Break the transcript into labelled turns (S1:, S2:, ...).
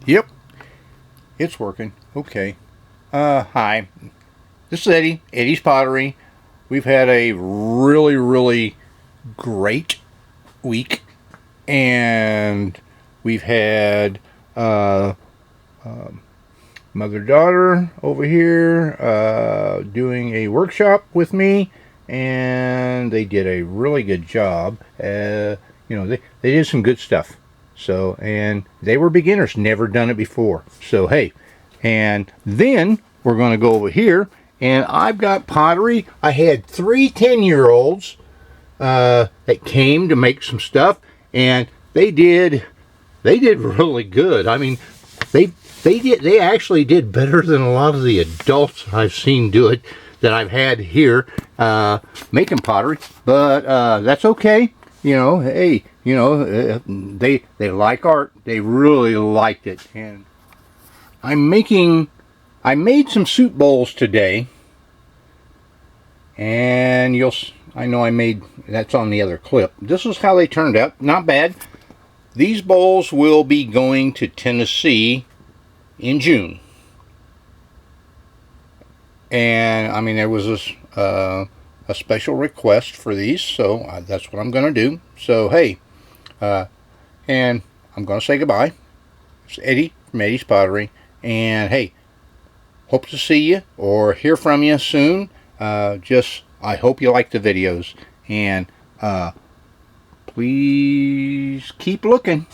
S1: Yep, it's working. Okay. Hi. This is Eddie. Eddie's Pottery. We've had a really great week, and we've had mother-daughter over here doing a workshop with me, and they did a really good job. They did some good stuff. So, and they were beginners, never done it before. So, hey, and then we're going to go over here, and I've got pottery. I had 3 10-year-olds that came to make some stuff, and they did really good. I mean, they actually did better than a lot of the adults I've seen do it that I've had here making pottery. But that's okay. Hey, they like art. They really liked it. And I made some soup bowls today, and I know I made, that's on the other clip. This is how they turned out. Not bad. These bowls will be going to Tennessee in June. And I mean, there was a special request for these, so that's what I'm going to do. So hey, and I'm going to say goodbye. It's Eddie from Eddie's Pottery, and hey, hope to see you or hear from you soon. I hope you like the videos, and please keep looking.